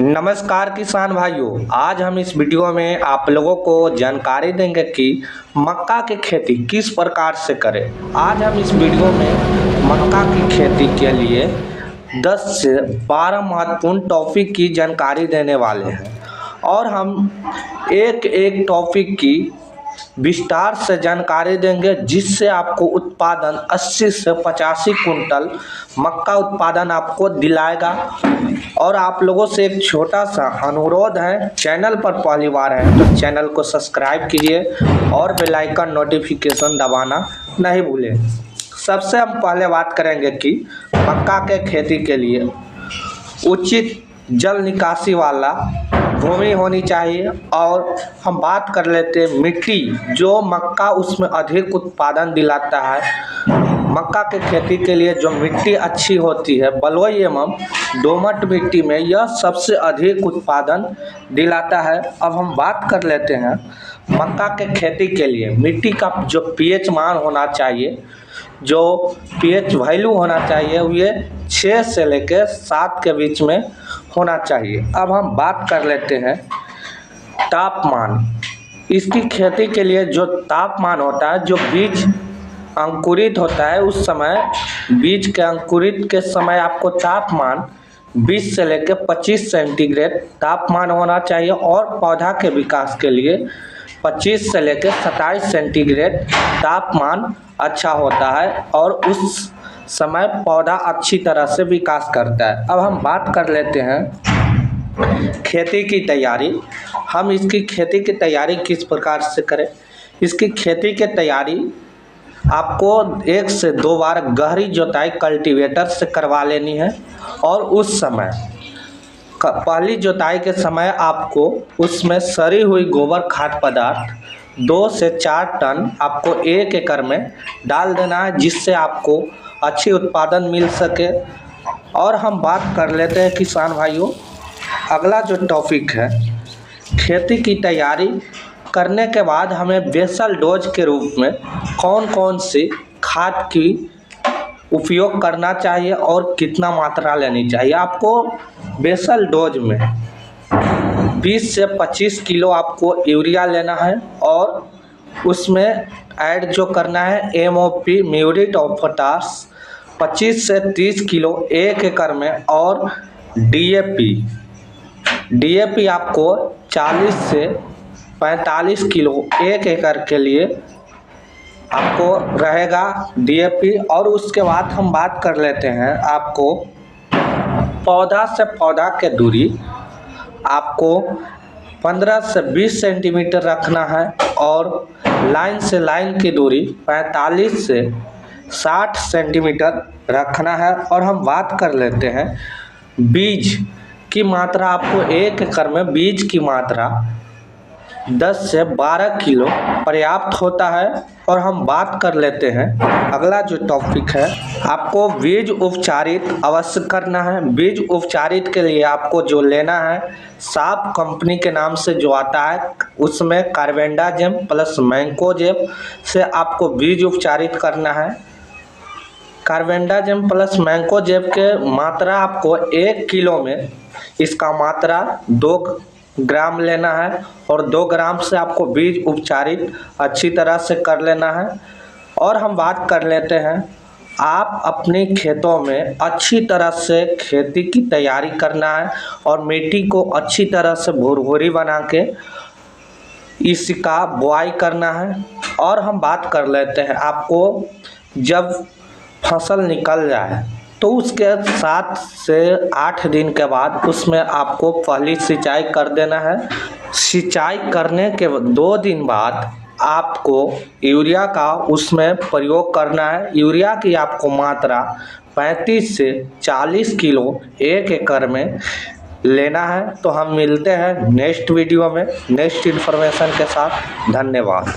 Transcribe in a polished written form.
नमस्कार किसान भाइयों, आज हम इस वीडियो में आप लोगों को जानकारी देंगे कि मक्का की खेती किस प्रकार से करें। आज हम इस वीडियो में मक्का की खेती के लिए 10 से 12 महत्वपूर्ण टॉपिक की जानकारी देने वाले हैं और हम एक एक टॉपिक की विस्तार से जानकारी देंगे, जिससे आपको उत्पादन 80 से 85 कुंटल मक्का उत्पादन आपको दिलाएगा। और आप लोगों से एक छोटा सा अनुरोध है, चैनल पर पहली बार है तो चैनल को सब्सक्राइब कीजिए और बेल आइकन नोटिफिकेशन दबाना नहीं भूलें। सबसे हम पहले बात करेंगे कि मक्का के खेती के लिए उचित जल निकासी वाला भूमि होनी चाहिए। और हम बात कर लेते हैं मिट्टी, जो मक्का उसमें अधिक उत्पादन दिलाता है। मक्का के खेती के लिए जो मिट्टी अच्छी होती है, बलुई एवं दोमट मिट्टी में, यह सबसे अधिक उत्पादन दिलाता है। अब हम बात कर लेते हैं मक्का के खेती के लिए मिट्टी का जो पीएच मान होना चाहिए, जो पीएच वैल्यू होना चाहिए, ये 6 से लेकर 7 के बीच में होना चाहिए। अब हम बात कर लेते हैं तापमान। इसकी खेती के लिए जो तापमान होता है, जो बीज अंकुरित होता है, उस समय बीज के अंकुरित के समय आपको तापमान 20 से लेकर 25 सेंटीग्रेड तापमान होना चाहिए। और पौधा के विकास के लिए 25 से लेकर 27 सेंटीग्रेड तापमान अच्छा होता है और उस समय पौधा अच्छी तरह से विकास करता है। अब हम बात कर लेते हैं खेती की तैयारी। हम इसकी खेती की तैयारी किस प्रकार से करें। इसकी खेती की तैयारी आपको 1 से 2 बार गहरी जुताई कल्टीवेटर से करवा लेनी है। और उस समय पहली जुताई के समय आपको उसमें सड़ी हुई गोबर खाद पदार्थ 2 से 4 टन आपको 1 एकड़ में डाल देना है, जिससे आपको अच्छी उत्पादन मिल सके। और हम बात कर लेते हैं किसान भाइयों, अगला जो टॉपिक है, खेती की तैयारी करने के बाद हमें बेसल डोज के रूप में कौन कौन सी खाद की उपयोग करना चाहिए और कितना मात्रा लेनी चाहिए। आपको बेसल डोज में 20 से 25 किलो आपको यूरिया लेना है और उसमें ऐड जो करना है MOP म्यूरेट ऑफ पोटाश 25 से 30 किलो 1 एकड़ में। और DAP आपको 40 से 45 किलो 1 एकड़ के लिए आपको रहेगा DAP। और उसके बाद हम बात कर लेते हैं, आपको पौधा से पौधा के दूरी आपको 15 से 20 सेंटीमीटर रखना है और लाइन से लाइन की दूरी 45 से 60 सेंटीमीटर रखना है। और हम बात कर लेते हैं बीज की मात्रा। आपको 1 एकड़ में बीज की मात्रा 10 से 12 किलो पर्याप्त होता है। और हम बात कर लेते हैं अगला जो टॉपिक है, आपको बीज उपचारित अवश्य करना है। बीज उपचारित के लिए आपको जो लेना है, साफ कंपनी के नाम से जो आता है, उसमें कार्बेंडाजिम प्लस मैंकोजेब से आपको बीज उपचारित करना है। कार्बेंडाजिम प्लस मैंकोजेब के मात्रा आपको 1 किलो में इसका मात्रा 2 ग्राम लेना है और 2 ग्राम से आपको बीज उपचारित अच्छी तरह से कर लेना है। और हम बात कर लेते हैं, आप अपने खेतों में अच्छी तरह से खेती की तैयारी करना है और मिट्टी को अच्छी तरह से भुरभुरी बना के इसका बुआई करना है। और हम बात कर लेते हैं, आपको जब फसल निकल जाए तो उसके 7 से 8 दिन के बाद उसमें आपको पहली सिंचाई कर देना है। सिंचाई करने के 2 दिन बाद आपको यूरिया का उसमें प्रयोग करना है। यूरिया की आपको मात्रा 35 से 40 किलो 1 एकड़ में लेना है। तो हम मिलते हैं नेक्स्ट वीडियो में नेक्स्ट इन्फॉर्मेशन के साथ। धन्यवाद।